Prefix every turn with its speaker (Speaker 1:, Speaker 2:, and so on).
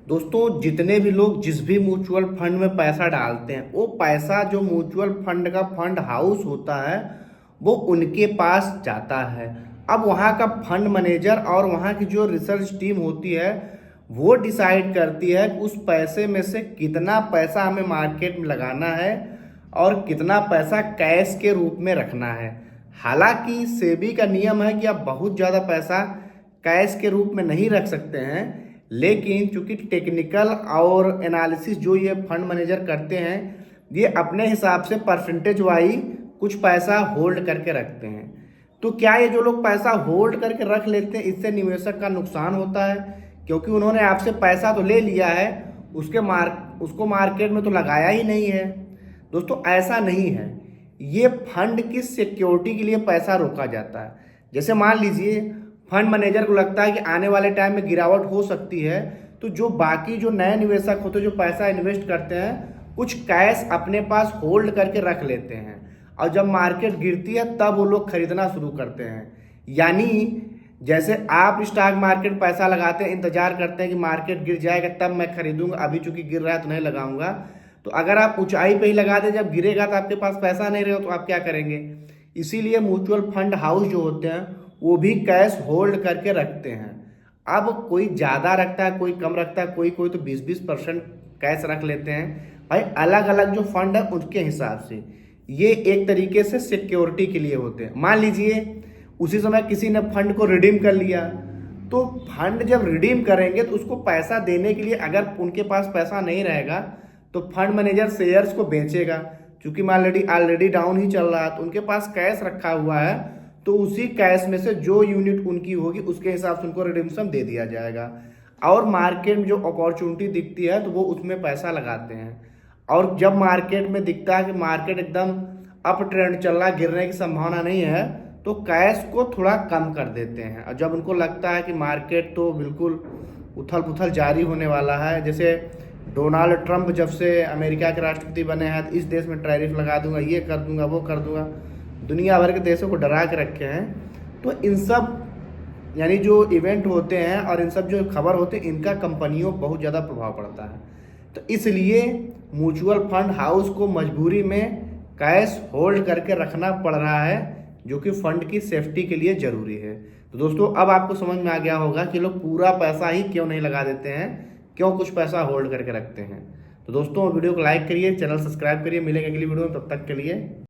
Speaker 1: दोस्तों, जितने भी लोग जिस भी म्यूचुअल फंड में पैसा डालते हैं, वो पैसा जो म्यूचुअल फंड का फंड हाउस होता है वो उनके पास जाता है। अब वहाँ का फंड मैनेजर और वहाँ की जो रिसर्च टीम होती है वो डिसाइड करती है कि उस पैसे में से कितना पैसा हमें मार्केट में लगाना है और कितना पैसा कैश के रूप में रखना है। हालांकि सेबी का नियम है कि आप बहुत ज़्यादा पैसा कैश के रूप में नहीं रख सकते हैं, लेकिन चूंकि टेक्निकल और एनालिसिस जो ये फंड मैनेजर करते हैं, ये अपने हिसाब से परसेंटेज वाइज कुछ पैसा होल्ड करके रखते हैं। तो क्या ये जो लोग पैसा होल्ड करके रख लेते हैं, इससे निवेशक का नुकसान होता है? क्योंकि उन्होंने आपसे पैसा तो ले लिया है, उसको मार्केट में तो लगाया ही नहीं है। दोस्तों, ऐसा नहीं है। ये फंड की सिक्योरिटी के लिए पैसा रोका जाता है। जैसे मान लीजिए फंड मैनेजर को लगता है कि आने वाले टाइम में गिरावट हो सकती है, तो जो बाकी जो नए निवेशक होते हैं जो पैसा इन्वेस्ट करते हैं, कुछ कैश अपने पास होल्ड करके रख लेते हैं और जब मार्केट गिरती है तब वो लोग खरीदना शुरू करते हैं। यानी जैसे आप स्टॉक मार्केट पैसा लगाते हैं, इंतजार करते हैं कि मार्केट गिर जाएगा तब मैं खरीदूंगा, अभी चूंकि गिर रहा है तो नहीं लगाऊंगा। तो अगर आप ऊंचाई पे ही लगा दें, जब गिरेगा तो आपके पास पैसा नहीं रहेगा तो आप क्या करेंगे? इसीलिए म्यूचुअल फंड हाउस जो होते हैं वो भी कैश होल्ड करके रखते हैं। अब कोई ज़्यादा रखता है, कोई कम रखता है, कोई कोई तो 20-20% कैश रख लेते हैं। भाई, अलग अलग जो फंड है उनके हिसाब से ये एक तरीके से सिक्योरिटी के लिए होते हैं। मान लीजिए उसी समय किसी ने फंड को रिडीम कर लिया, तो फंड जब रिडीम करेंगे तो उसको पैसा देने के लिए अगर उनके पास पैसा नहीं रहेगा तो फंड मैनेजर शेयर्स को बेचेगा। क्योंकि ऑलरेडी डाउन ही चल रहा है तो उनके पास कैश रखा हुआ है, तो उसी कैश में से जो यूनिट उनकी होगी उसके हिसाब से उनको रिडीम्शन दे दिया जाएगा। और मार्केट में जो अपॉर्चुनिटी दिखती है तो वो उसमें पैसा लगाते हैं। और जब मार्केट में दिखता है कि मार्केट एकदम अप ट्रेंड चल रहा है, गिरने की संभावना नहीं है, तो कैश को थोड़ा कम कर देते हैं। और जब उनको लगता है कि मार्केट तो बिल्कुल उथल पुथल जारी होने वाला है, जैसे डोनाल्ड ट्रंप जब से अमेरिका के राष्ट्रपति बने हैं तो इस देश में टैरिफ लगा दूंगा, ये कर दूंगा, वो कर दूंगा, दुनिया भर के देशों को डरा के रखे हैं। तो इन सब यानी जो इवेंट होते हैं और इन सब जो खबर होते हैं, इनका कंपनियों बहुत ज़्यादा प्रभाव पड़ता है। तो इसलिए म्यूचुअल फंड हाउस को मजबूरी में कैश होल्ड करके रखना पड़ रहा है, जो कि फंड की सेफ्टी के लिए ज़रूरी है। तो दोस्तों, अब आपको समझ में आ गया होगा कि लोग पूरा पैसा ही क्यों नहीं लगा देते हैं, क्यों कुछ पैसा होल्ड करके रखते हैं। तो दोस्तों, वीडियो को लाइक करिए, चैनल सब्सक्राइब करिए। मिलेंगे अगली वीडियो में, तब तक के लिए